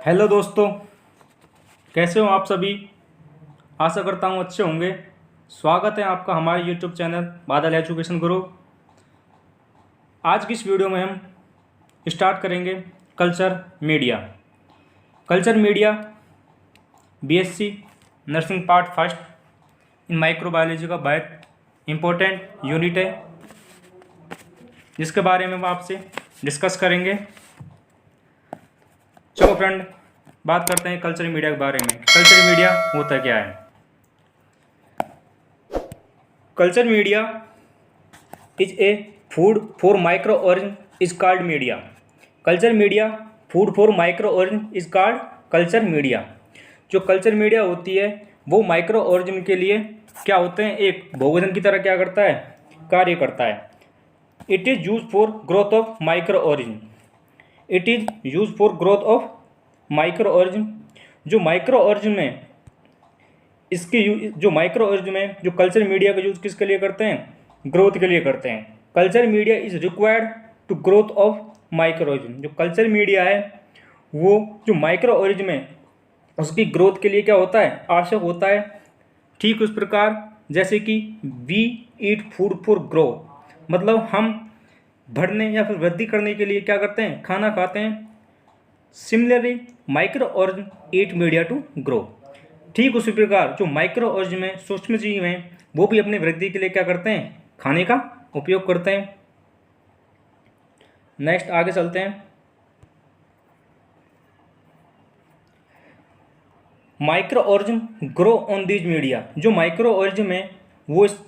Hello दोस्तों, कैसे हो आप सभी। आशा करता हूँ अच्छे होंगे। स्वागत है आपका हमारे यूट्यूब चैनल बादल एजुकेशन गुरु। आज की इस वीडियो में हम स्टार्ट करेंगे culture media. Culture media BSc nursing part first in microbiology का बहुत इम्पोर्टेंट यूनिट है, जिसके बारे में हम आपसे डिस्कस करेंगे। चलो फ्रेंड, बात करते हैं कल्चर मीडिया के बारे में। कल्चर मीडिया होता क्या है। Culture media is a food for micro organ is called media. Culture media food for micro organ is called culture media. जो कल्चर मीडिया होती है वो माइक्रो ऑर्गन के लिए क्या होते हैं, एक भोजन की तरह क्या करता है, कार्य करता है। It is use for growth of micro organ. It is use for growth of micro organ. जो माइक्रो ऑर्गन में जो माइक्रो ऑर्गन में जो कल्चर मीडिया का यूज किसके लिए करते हैं, ग्रोथ के लिए करते हैं। Culture media is required to growth of micro organ. जो कल्चर मीडिया है वो जो माइक्रो ऑर्गन में उसकी ग्रोथ के लिए क्या होता है, आवश्यक होता है। ठीक उस प्रकार जैसे कि we eat food for grow, मतलब हम बढ़ने या फिर वृद्धि करने के लिए क्या करते हैं, खाना खाते हैं। Similarly micro organ eat media to grow. ठीक उसी प्रकार जो माइक्रो ऑर्गन में सूक्ष्म जीव हैं वो भी अपनी वृद्धि के लिए क्या करते हैं, खाने का उपयोग करते हैं। नेक्स्ट आगे चलते हैं। Micro organ grow on this media. जो माइक्रो ऑर्गन में वो इस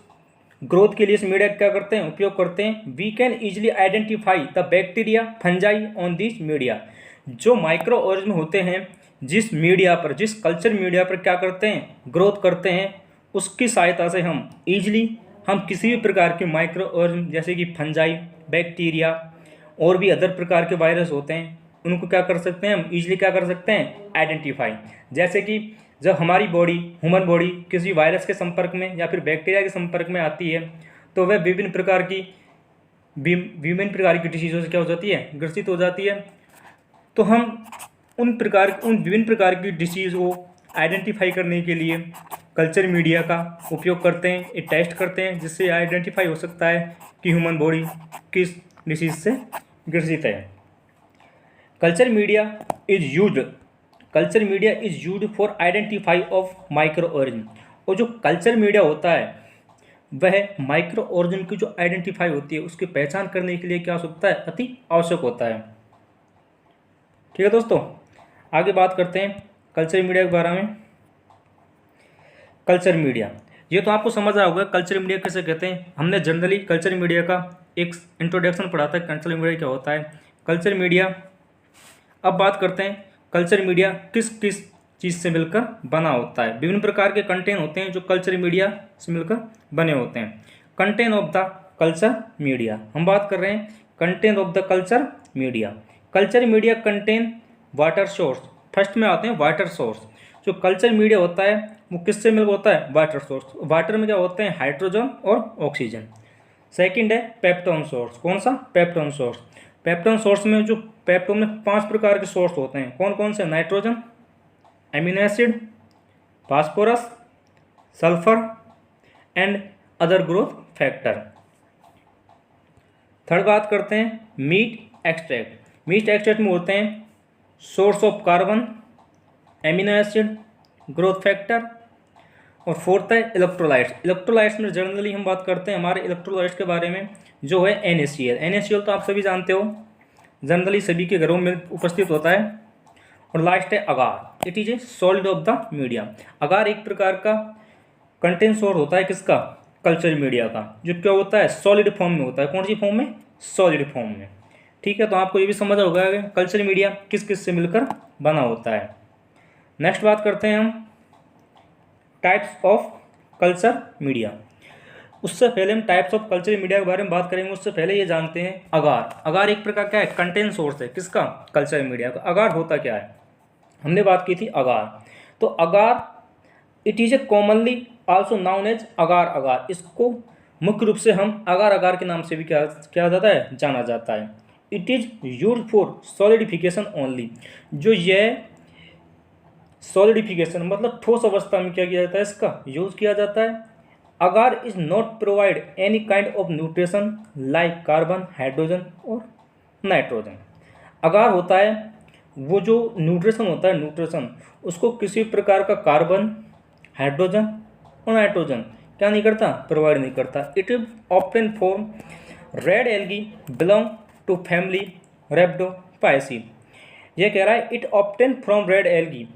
ग्रोथ के लिए इस मीडिया क्या करते हैं, उपयोग करते हैं। We can easily identify the bacteria fungi on this media. जो माइक्रो ऑर्गन होते हैं जिस मीडिया पर, जिस कल्चर मीडिया पर क्या करते हैं, ग्रोथ करते हैं, उसकी सहायता से हम किसी भी प्रकार के माइक्रो ऑर्गन जैसे कि फंजाई, बैक्टीरिया और भी अदर प्रकार के वायरस होते हैं उनको क्या कर सकते हैं, हम इजीली क्या कर सकते हैं, आइडेंटिफाई। जैसे कि जब हमारी बॉडी, ह्यूमन बॉडी किसी वायरस के संपर्क में या फिर बैक्टीरिया के संपर्क में आती है तो वह विभिन्न प्रकार की डिसीजों से क्या हो जाती है, ग्रसित हो जाती है। तो हम उन विभिन्न प्रकार की डिसीज़ को आइडेंटिफाई करने के लिए कल्चर मीडिया का उपयोग करते हैं। एक टेस्ट करते हैं जिससे आइडेंटिफाई हो सकता है कि ह्यूमन बॉडी किस डिसीज से ग्रसित है। Culture media is used for identify of micro organ. और जो कल्चर मीडिया होता है वह माइक्रो ऑर्गन की जो आइडेंटिफाई होती है उसकी पहचान करने के लिए क्या हो सकता है, अति आवश्यक होता है। ठीक है दोस्तों, आगे बात करते हैं कल्चर मीडिया के बारे में। कल्चर मीडिया, ये तो आपको समझ आया होगा कल्चर मीडिया किसे कहते हैं। हमने जनरली कल्चर मीडिया का एक इंट्रोडक्शन पढ़ा था, कल्चर मीडिया क्या होता है। कल्चर मीडिया, अब बात करते हैं कल्चर मीडिया किस किस चीज़ से मिलकर बना होता है। विभिन्न प्रकार के कंटेंट होते हैं जो कल्चर मीडिया से मिलकर बने होते हैं। Content of the culture media, हम बात कर रहे हैं content of the culture media. Culture media contain water source. First में आते हैं वाटर सोर्स। जो कल्चर मीडिया होता है वो किससे मिल होता है, वाटर सोर्स। वाटर में क्या होते हैं, हाइड्रोजन और ऑक्सीजन। सेकंड है पेप्टोन सोर्स। कौन सा, पेप्टोन सोर्स। पेप्टोन सोर्स में जो पेप्टोन में 5 प्रकार के सोर्स होते हैं। कौन कौन से, nitrogen, amino acid, phosphorus, sulphur and other growth factor. Third बात करते हैं मीट एक्सट्रैक्ट। मीट एक्सट्रैक्ट में होते हैं source of carbon, amino acid, growth factor. और फोर्थ है इलेक्ट्रोलाइट्स। इलेक्ट्रोलाइट्स में जनरली हम बात करते हैं हमारे इलेक्ट्रोलाइट्स के बारे में जो है NaCl। NaCl तो आप सभी जानते हो, जनरली सभी के घरों में उपस्थित होता है। और लास्ट है agar. It is a solid of the media. Agar एक प्रकार का कंटेंट सोर्स होता है किसका, कल्चर मीडिया का, जो क्या होता है, सॉलिड फॉर्म में होता है। कौन सी फॉर्म में, सॉलिड फॉर्म में। ठीक है, तो आपको ये भी समझ होगा कि कल्चर मीडिया किस किस से मिलकर बना होता है। नेक्स्ट बात करते हैं हम टाइप्स ऑफ कल्चर मीडिया। उससे पहले हम टाइप्स ऑफ कल्चर मीडिया के बारे में बात करेंगे, उससे पहले ये जानते हैं अगार। अगार एक प्रकार क्या है, कंटेंट सोर्स है किसका, कल्चर मीडिया का। अगार होता क्या है, हमने बात की थी अगार। तो agar it is a commonly also known as agar agar. इसको मुख्य रूप से हम अगार अगार के नाम से भी क्या जाता है, जाना जाता है। It is use for solidification only. जो यह सॉलिडिफिकेशन मतलब ठोस अवस्था में क्या किया जाता है, इसका यूज किया जाता है। Agar is not provide any kind of nutrition like carbon, hydrogen और नाइट्रोजन। अगार होता है वो जो न्यूट्रिशन होता है, न्यूट्रिशन उसको किसी प्रकार का कार्बन, हाइड्रोजन और नाइट्रोजन क्या नहीं करता, प्रोवाइड नहीं करता। It is obtain form red algae belong to family Rhodophyceae. ये कह रहा है it obtain from red algae,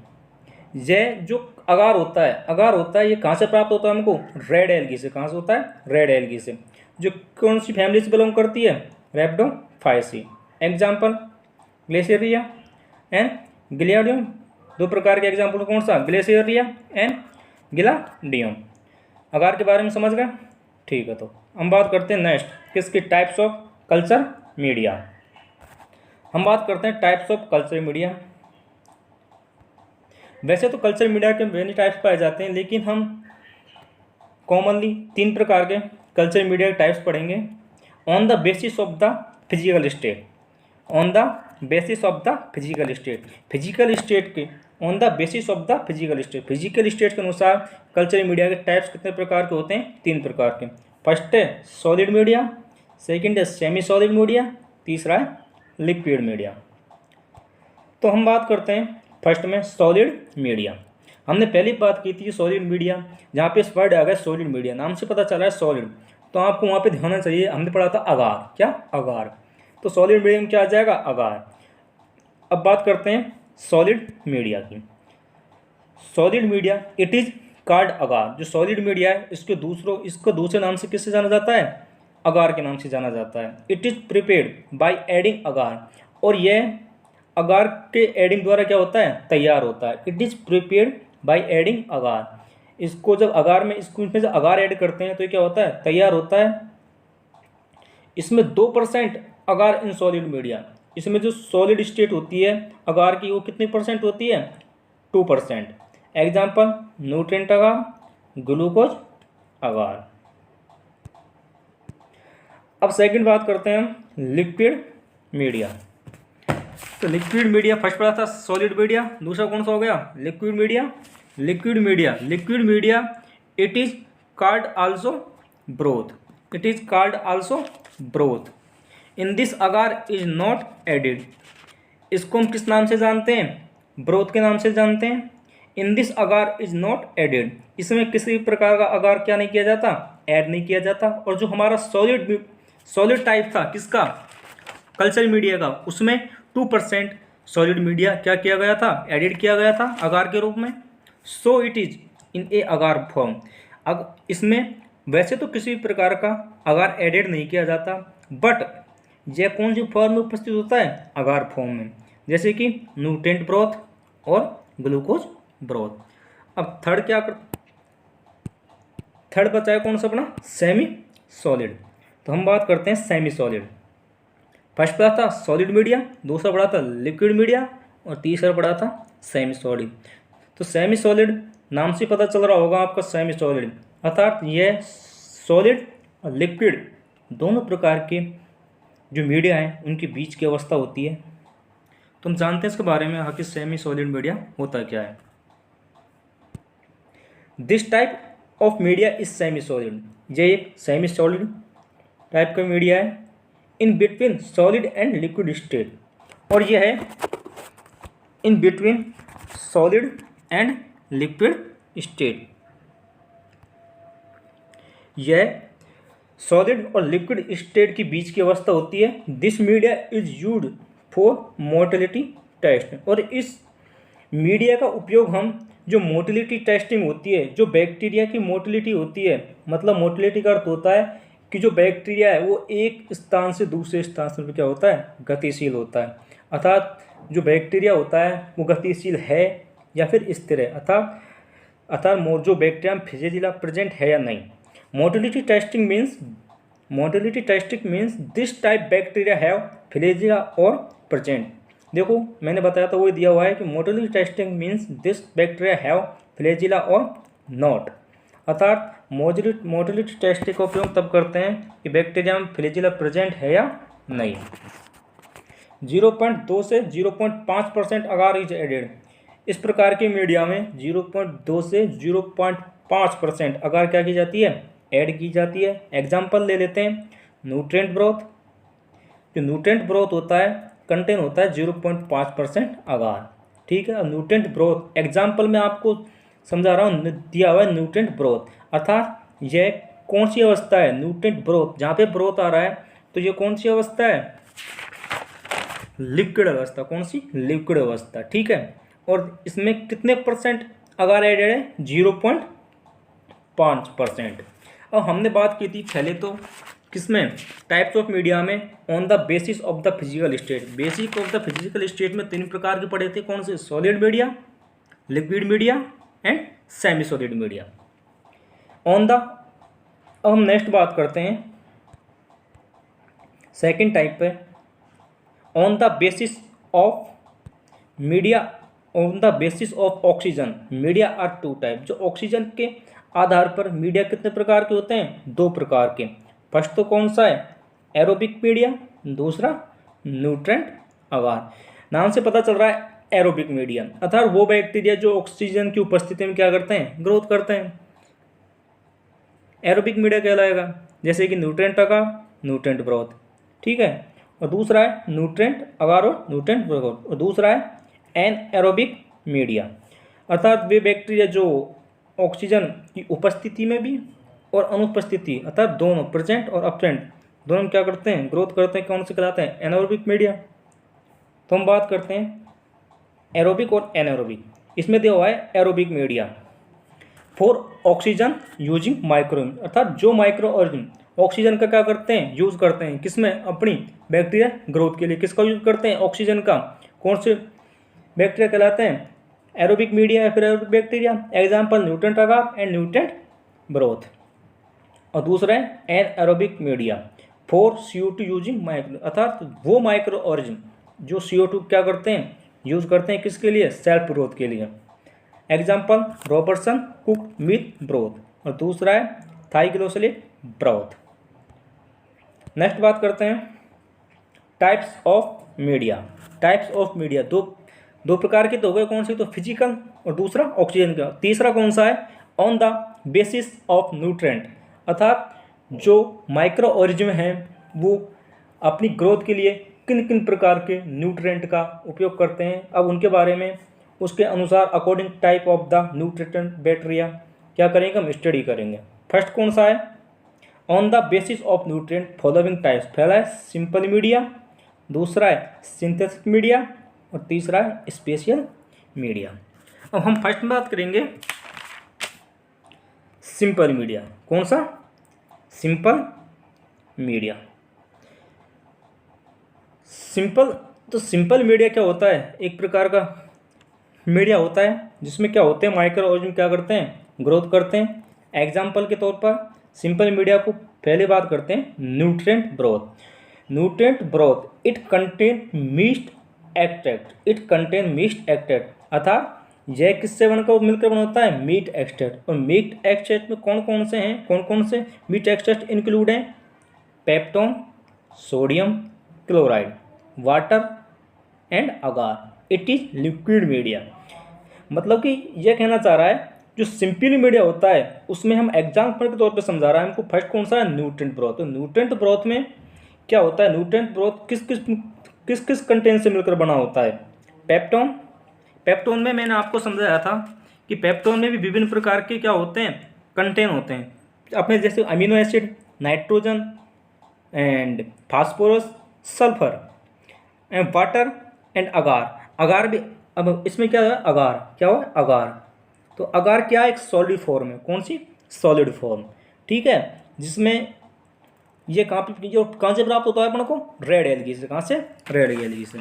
ये जो अगार होता है ये कहाँ से प्राप्त होता है हमको, रेड एल्गी से। कहाँ से होता है, रेड एल्गी से, जो कौन सी फैमिली से बिलोंग करती है, रैप्डोपायसी। Example ग्लेशियरिया and गिलियाडियम। दो प्रकार के एग्जाम्पल कौन सा, ग्लेशियरिया एंड गिलाडियम। अगार के बारे में समझ गए, ठीक है। तो हम बात करते हैं नेक्स्ट किसकी, टाइप्स ऑफ कल्चर मीडिया। हम बात करते हैं टाइप्स ऑफ कल्चर मीडिया। वैसे तो कल्चर मीडिया के मेनी टाइप्स पाए जाते हैं, लेकिन हम कॉमनली 3 प्रकार के कल्चर मीडिया टाइप्स पढ़ेंगे। On the basis of the physical state, on the basis of the physical state, physical state के on the basis of the physical state, physical state के अनुसार कल्चर मीडिया के types कितने प्रकार के होते हैं, 3 प्रकार के। फर्स्ट है सॉलिड मीडिया, सेकंड है सेमी सॉलिड मीडिया, तीसरा है लिक्विड मीडिया। तो हम बात करते हैं फर्स्ट में सॉलिड मीडिया। हमने पहली बात की थी सॉलिड मीडिया, जहाँ पे इस वर्ड आ गया सॉलिड मीडिया, नाम से पता चला है सॉलिड, तो आपको वहाँ पे ध्यान होना चाहिए। हमने पढ़ा था अगार, क्या अगार, तो सॉलिड मीडिया में क्या आ जाएगा, अगार। अब बात करते हैं सॉलिड मीडिया की। Solid media it is called agar. जो सॉलिड मीडिया है इसको दूसरे नाम से किससे जाना जाता है, अगार के नाम से जाना जाता है। It is prepared by adding agar, और यह अगार के एडिंग द्वारा क्या होता है, तैयार होता है। It is prepared by adding agar, इसको जब अगार में जब अगार ऐड करते हैं तो ये क्या होता है, तैयार होता है। इसमें 2% अगार इन सॉलिड मीडिया, इसमें जो सॉलिड स्टेट होती है अगार की वो कितनी परसेंट होती है, 2%। एग्जाम्पल न्यूट्रिएंट अगार, ग्लूकोज अगार। अब सेकंड बात करते हैं हम लिक्विड मीडिया। तो लिक्विड मीडिया फर्स्ट पढ़ा था सॉलिड मीडिया, दूसरा कौन सा हो गया, liquid media. Liquid media it is called also broth, it is called also broth. In this agar is not added, इसको हम किस नाम से जानते हैं, ब्रोथ के नाम से जानते हैं। In this agar is not added, इसमें किसी प्रकार का अगार क्या नहीं किया जाता, ऐड नहीं किया जाता। और जो हमारा सॉलिड टाइप था किसका, कल्चर मीडिया का, उसमें 2% सॉलिड मीडिया क्या किया गया था, एडिड किया गया था अगार के रूप में। So it is in A agar form. अब इसमें वैसे तो किसी प्रकार का अगार एडिड नहीं किया जाता, बट यह कौन सी फॉर्म में उपस्थित होता है, अगार फॉर्म में, जैसे कि न्यूट्रिएंट ब्रोथ और ग्लूकोज ब्रोथ। अब थर्ड बचा है कौन सा अपना, सेमी सॉलिड। तो हम बात करते हैं सेमी सॉलिड। फर्स्ट पढ़ा था सॉलिड मीडिया, दूसरा पढ़ा था लिक्विड मीडिया, और तीसरा पढ़ा था सेमी सॉलिड। तो सेमी सॉलिड नाम से पता चल रहा होगा आपका, सेमी सॉलिड अर्थात यह सॉलिड और लिक्विड दोनों प्रकार के जो मीडिया हैं उनके बीच की अवस्था होती है। तो हम जानते हैं इसके बारे में आखिर सेमी सॉलिड मीडिया होता क्या है। This type of media is semi solid, ये एक सेमी सॉलिड टाइप का मीडिया है। In between solid and liquid state, और यह है in between solid and liquid state. यह सॉलिड और लिक्विड स्टेट के बीच की अवस्था होती है। This media is used for motility test, और इस मीडिया का उपयोग हम जो मोटिलिटी टेस्टिंग होती है, जो बैक्टीरिया की मोटिलिटी होती है, मतलब मोटिलिटी का अर्थ होता है कि जो बैक्टीरिया है वो एक स्थान से दूसरे स्थान से क्या होता है, गतिशील होता है। अर्थात जो बैक्टीरिया होता है वो गतिशील है या फिर स्थिर है, अर्थात जो बैक्टीरिया में फ्लैजेला प्रेजेंट है या नहीं। Motility testing means this type bacteria have flagella और प्रेजेंट। देखो मैंने बताया था वही दिया हुआ है कि motility testing means this bacteria have flagella और नॉट। अर्थात मोटिलिटी टेस्टिंग का उपयोग तब करते हैं कि बैक्टीरिया में फ्लैजेला प्रेजेंट है या नहीं। 0.2 से 0.5% अगार इज एडेड, इस प्रकार के मीडिया में 0.2 से 0.5% अगार क्या की जाती है, ऐड की जाती है। एग्जाम्पल ले लेते हैं, न्यूट्रिएंट ब्रोथ। जो न्यूट्रिएंट ब्रोथ होता है कंटेन होता है 0.5% अगार, ठीक है। और न्यूट्रिएंट ब्रोथ एग्जाम्पल में आपको समझा रहा हूँ, दिया हुआ है न्यूट्रिएंट ब्रोथ, अर्थात यह कौन सी अवस्था है, न्यूट्रिएंट ब्रोथ। जहाँ पे ब्रोथ आ रहा है तो ये कौन सी अवस्था है, लिक्विड अवस्था। कौन सी, लिक्विड अवस्था, ठीक है। और इसमें कितने परसेंट अगार एडेड है, 0.5%। अब हमने बात की थी पहले तो किसमें, टाइप्स ऑफ मीडिया में, on the basis of the physical state. Basic of the physical state में 3 प्रकार के पढ़े थे, कौन से, solid media, liquid media and semi solid media. On the, अब हम नेक्स्ट बात करते हैं सेकेंड टाइप पे, on the basis of media, on the basis of oxygen media are 2 type. जो ऑक्सीजन के आधार पर मीडिया कितने प्रकार के होते हैं, 2 प्रकार के। फर्स्ट तो कौन सा है, एरोबिक मीडिया, दूसरा न्यूट्रिएंट अगार। नाम से पता चल रहा है एरोबिक मीडिया, अर्थात वो बैक्टीरिया जो ऑक्सीजन की उपस्थिति में क्या करते हैं, ग्रोथ करते हैं, एरोबिक मीडिया कहलाएगा। जैसे कि न्यूट्रिएंट अगार, न्यूट्रिएंट ब्रोथ, ठीक है। और दूसरा है न्यूट्रिएंट अगार और न्यूट्रिएंट ब्रोथ। और दूसरा है एनएरोबिक मीडिया, अर्थात वे बैक्टीरिया जो ऑक्सीजन की उपस्थिति में भी और अनुपस्थिति, अर्थात दोनों प्रेजेंट और अपसेंट दोनों में क्या करते हैं, ग्रोथ करते हैं, कौन से कहलाते हैं, एनारोबिक मीडिया। तो हम बात करते हैं एरोबिक और एनारोबिक। इसमें दिया हुआ है aerobic media for oxygen using micro, अर्थात जो माइक्रो ऑर्गेनिज्म ऑक्सीजन का क्या करते हैं, यूज करते हैं, किसमें, अपनी बैक्टीरिया ग्रोथ के लिए। किसका यूज करते हैं, ऑक्सीजन का। कौन से बैक्टीरिया कहलाते हैं, एरोबिक मीडिया या फिर aerobic bacteria. Example nutrient agar and nutrient broth. और दूसरा है anaerobic media for CO2 using micro, अर्थात वो माइक्रो ऑर्गेनिज्म जो CO2 क्या करते हैं, यूज करते हैं, किसके लिए, सेल्फ ग्रोथ के लिए। Example Robertson cooked meet broth. और दूसरा है थाइग्लिसोलेट ब्रोथ। नेक्स्ट बात करते हैं types of media. Types of media दो प्रकार के तो हो गए, कौन से, तो फिजिकल और दूसरा ऑक्सीजन का। तीसरा कौन सा है, on the basis of nutrient, अर्थात जो माइक्रो ऑर्गेनिज्म हैं वो अपनी ग्रोथ के लिए किन किन प्रकार के न्यूट्रिएंट का उपयोग करते हैं। अब उनके बारे में उसके अनुसार according type of the nutrient bacteria क्या करेंगे, हम स्टडी करेंगे। फर्स्ट कौन सा है, on the basis of nutrient following types. पहला है सिंपल मीडिया, दूसरा है सिंथेटिक मीडिया और तीसरा है स्पेशल मीडिया। अब हम फर्स्ट में बात करेंगे सिंपल मीडिया। कौन सा, सिंपल मीडिया। सिंपल, तो सिंपल मीडिया क्या होता है, एक प्रकार का मीडिया होता है जिसमें क्या होते हैं, माइक्रो ऑर्गेनिज्म क्या करते हैं, ग्रोथ करते हैं। एग्जाम्पल के तौर पर सिंपल मीडिया को पहले बात करते हैं nutrient broth. Nutrient broth it contain mixed extract, it contain mixed extract, अर्थात यह किससे बनकर मिलकर बना होता है, मीट एक्सट्रैक्ट। और मीट एक्सट्रैक्ट में कौन कौन से हैं, कौन कौन से मीट एक्सट्रैक्ट इंक्लूड हैं, peptone, sodium chloride, water and agar. It is liquid media. मतलब कि यह कहना चाह रहा है जो सिंपल मीडिया होता है उसमें हम एग्जाम्पल के तौर पे समझा रहा है हमको। फर्स्ट कौन सा है, न्यूट्रिएंट ब्रोथ। तो न्यूट्रिएंट ब्रोथ में क्या होता है, न्यूट्रिएंट ब्रोथ किस किस कंटेंट से मिलकर बना होता है, पेप्टोन। पेप्टोन में मैंने आपको समझाया था कि पेप्टोन में भी विभिन्न प्रकार के क्या होते हैं, कंटेंट होते हैं अपने, जैसे amino acid, nitrogen and phosphorus, sulphur and water and agar. Agar भी, अब इसमें क्या है, अगार क्या हुआ, अगार। तो अगार क्या है, एक सॉलिड फॉर्म है। कौन सी, सॉलिड फॉर्म, ठीक है। जिसमें ये कहाँ से प्राप्त होता है अपन को, रेड एल्गी से। कहाँ से, रेड एल्गी से।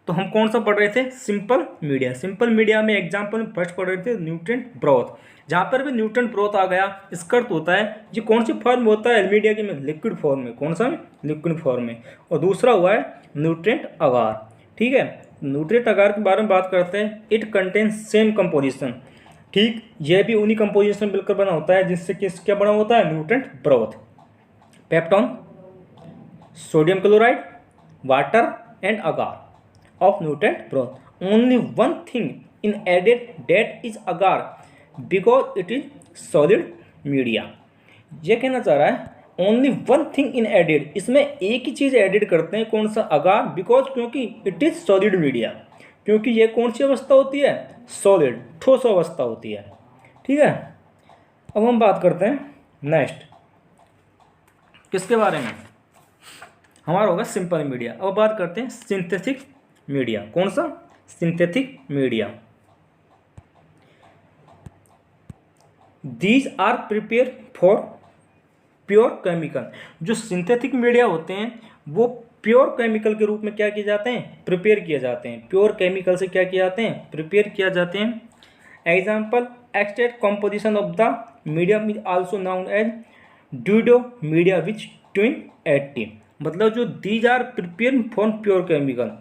तो हम कौन सा पढ़ रहे थे, सिंपल मीडिया। सिंपल मीडिया में एग्जाम्पल फर्स्ट पढ़ रहे थे न्यूट्रिएंट ब्रोथ। जहाँ पर भी न्यूट्रिएंट ब्रोथ आ गया इसका अर्थ होता है ये कौन सी फॉर्म होता है मीडिया की में, लिक्विड फॉर्म में। कौन सा, लिक्विड फॉर्म में। और दूसरा हुआ है न्यूट्रिएंट अगार, ठीक है। न्यूट्रिएंट अगार के बारे में बात करते हैं, इट कंटेन्स सेम कंपोजिशन, ठीक। यह भी उन्हीं कंपोजिशन मिलकर बना होता है जिससे कि क्या बना होता है, nutrient broth. Peptone, sodium chloride, water and agar of nutrient broth. Only one thing in added that is agar because it is solid media। ये कहना चाह रहा है only one thing in added, इसमें एक ही चीज़ एडिड करते हैं, कौन सा, अगार, बिकॉज क्योंकि इट इज़ सॉलिड मीडिया, क्योंकि ये कौन सी अवस्था होती है, सॉलिड, ठोस अवस्था होती है। ठीक है, अब हम बात करते हैं नेक्स्ट किसके बारे में, हमारा होगा सिंपल मीडिया। अब बात करते हैं सिंथेटिक मीडिया। कौन सा, synthetic media. These are prepare for pure chemical. जो सिंथेटिक मीडिया होते हैं वो प्योर केमिकल के रूप में क्या किए जाते हैं, प्रिपेयर किए जाते हैं। प्योर केमिकल से क्या किए जाते हैं, प्रिपेयर किया जाते हैं। Example, extract composition of the medium is also known as pseudo media which tween 80। मतलब जो these are prepare for pure chemical,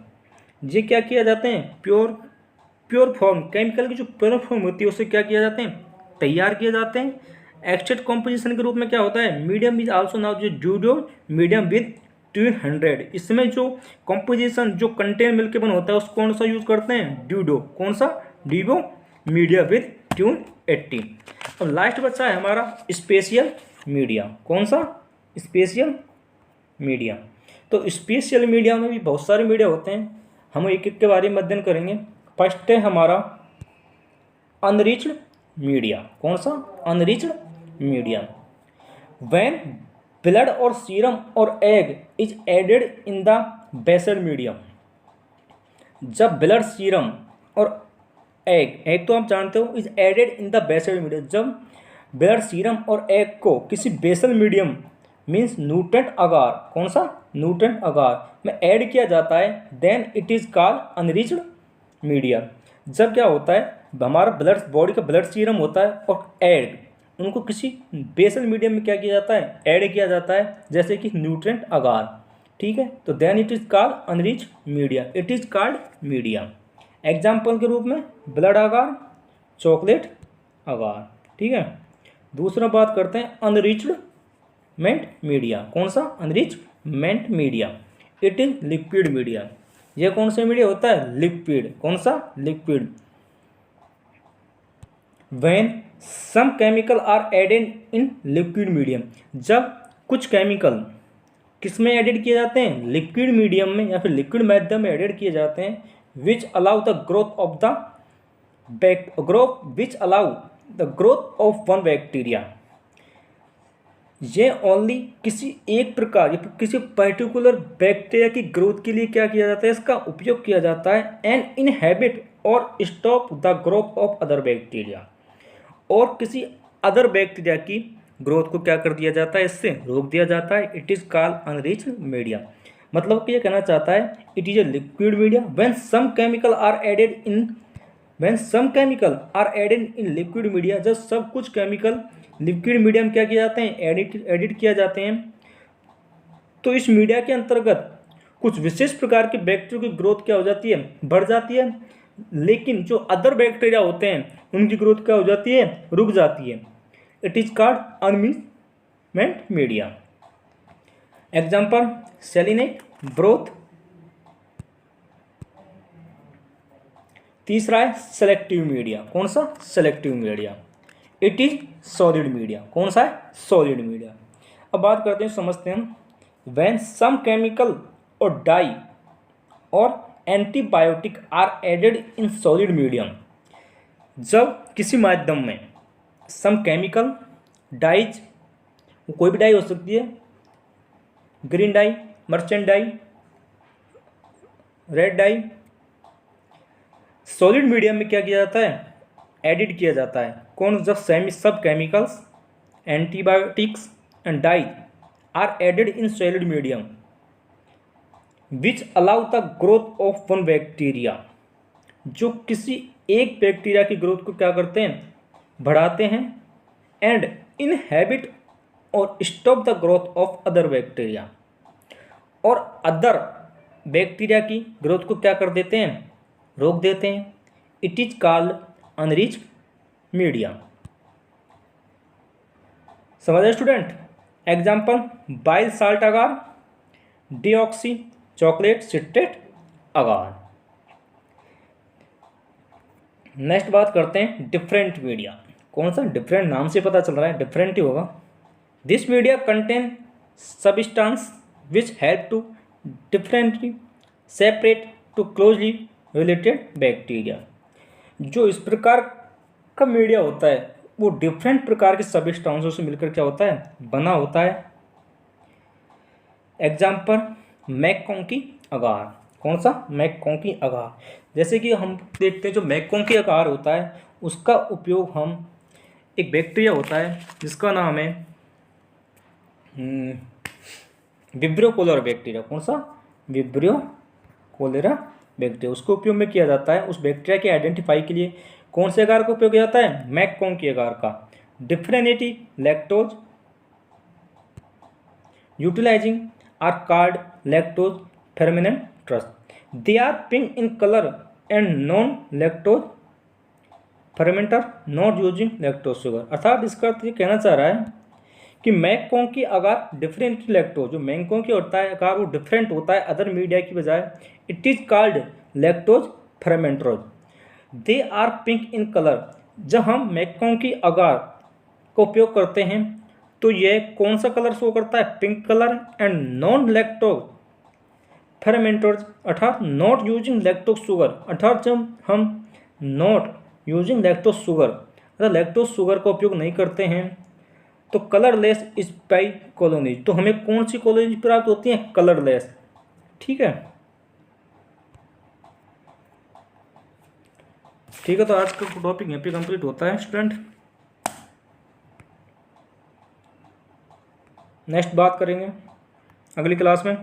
ये क्या किया जाते हैं, प्योर फॉर्म, केमिकल की जो प्योर फॉर्म होती है उससे क्या किया जाते हैं, तैयार किए जाते हैं। एक्सट्रैक्ट कॉम्पोजिशन के रूप में क्या होता है, मीडियम इज आल्सो नाउ जो ड्यूडो मीडियम विद ट्यून 100। इसमें जो कॉम्पोजिशन जो कंटेन मिलकर बना होता है उसको कौन सा यूज करते हैं, ड्यूडो। कौन सा, ड्यूडो मीडिया विद ट्यून 80। अब लास्ट बचा है हमारा स्पेशियल मीडिया। कौन सा, स्पेशियल मीडिया। तो स्पेशियल मीडिया में भी बहुत सारे मीडिया होते हैं, हम एक एक के बारे में अध्ययन करेंगे। फर्स्ट है हमारा अनरिच्ड मीडिया। कौन सा, अनरिच्ड मीडिया। व्हेन ब्लड और सीरम और egg is added in the basal medium. जब ब्लड, सीरम और एग तो आप जानते हो, is added in the basal medium. जब ब्लड, सीरम और एग को किसी basal medium means nutrient agar, कौन सा, न्यूट्रेंट अगार में ऐड किया जाता है, then it is called enriched media. जब क्या होता है, हमारा ब्लड, बॉडी का ब्लड सीरम होता है और एग, उनको किसी बेसल मीडियम में क्या किया जाता है, ऐड किया जाता है, जैसे कि न्यूट्रेंट अगार। ठीक है, तो then it is called enriched media, it is called media. Example के रूप में ब्लड अगार, चॉकलेट अगार। ठीक है, दूसरा बात करते हैं अनरिचमेंट मीडिया। कौन सा, enrichment media. It is liquid media. यह कौन सा मीडिया होता है, लिक्विड। कौन सा, liquid. When some chemical are added in liquid medium. जब कुछ केमिकल किस में एडेड किए जाते हैं, लिक्विड मीडियम में या फिर लिक्विड माध्यम में एडेड किए जाते हैं, विच allow the growth of one bacteria. ये ओनली किसी एक प्रकार या किसी पर्टिकुलर बैक्टीरिया की ग्रोथ के लिए क्या किया जाता है, इसका उपयोग किया जाता है। एंड इनहेबिट और stop the growth of other bacteria. और किसी अदर बैक्टीरिया की ग्रोथ को क्या कर दिया जाता है, इससे रोक दिया जाता है। It is called enriched media. मतलब कि ये कहना चाहता है it is a liquid media when some chemical are added in liquid media. जब सब कुछ केमिकल लिक्विड मीडिया में क्या किए जाते हैं, एडिट किया जाते हैं, तो इस मीडिया के अंतर्गत कुछ विशेष प्रकार के बैक्टीरिया की ग्रोथ क्या हो जाती है, बढ़ जाती है। लेकिन जो अदर बैक्टीरिया होते हैं उनकी ग्रोथ क्या हो जाती है, रुक जाती है। It is called enrichment media. Example, selenite broth. तीसरा है सेलेक्टिव मीडिया। कौन सा, selective media. It is solid media. कौन सा है, सॉलिड मीडिया। अब बात करते हैं, समझते हैं। व्हेन सम केमिकल और डाई और antibiotic are added in solid medium. जब किसी माध्यम में सम केमिकल, डाइज, कोई भी डाई हो सकती है, green dye, merchant dye, red dye, solid medium में क्या किया जाता है, एडिड किया जाता है। कौन, जब सब chemicals, antibiotics and dye are added in solid medium which allow the growth of one bacteria. जो किसी एक बैक्टीरिया की ग्रोथ को क्या करते हैं, बढ़ाते हैं। एंड इनहेबिट और stop the growth of other bacteria. और अदर बैक्टीरिया की ग्रोथ को क्या कर देते हैं, रोक देते हैं। It is called enriched media. समझ student. Example, bile salt agar, deoxycholate citrate agar. Next बात करते हैं डिफरेंट मीडिया। कौन सा डिफरेंट, नाम से पता चल रहा है डिफरेंट ही होगा। This media contain substance which help to differently separate two closely related bacteria. जो इस प्रकार का मीडिया होता है वो डिफरेंट प्रकार के सबस्टांसों से मिलकर क्या होता है, बना होता है। एग्जाम्पल मैककॉन्की अगार। कौन सा, मैककॉन्की अगार। जैसे कि हम देखते हैं जो मैककॉन्की अगार होता है उसका उपयोग हम, एक बैक्टीरिया होता है जिसका नाम है विब्रियो कोलेरा बैक्टीरिया। कौन सा, विब्रियो कोलेरा बैक्टीरिया। उसको उपयोग में किया जाता है उस बैक्टीरिया के आइडेंटिफाई के लिए। कौन से अगार का उपयोग किया जाता है, मैककॉन्की अगार का। Differentiate lactose utilising are called lactose fermenters. They are pink in color and non-lactose fermenter not using lactose sugar। अर्थात इसका अर्थ ये कहना चाह रहा है कि मैककॉन्की अगार डिफरेंट लैक्टोज, जो मैककॉन्की होता है अगार वो डिफरेंट होता है अदर मीडिया की बजाय। It is called lactose fermenters। They are pink in colour. जब हम मैककॉन्की अगार का उपयोग करते हैं तो यह कौन सा कलर शो करता है, pink colour. And non lactose fermenters अर्थात नॉट यूजिंग लैक्टोज शुगर। अर्थात जब हम नॉट यूजिंग लैक्टोज शुगर अर्थात लैक्टोज शुगर का उपयोग नहीं करते हैं तो कलरलेस स्पाई कॉलोनीज, तो हमें कौन सी कॉलोनीज प्राप्त होती हैं, कलरलेस। ठीक है, ठीक है। तो आज का टॉपिक यहाँ पे कंप्लीट होता है स्टूडेंट। नेक्स्ट बात करेंगे अगली क्लास में।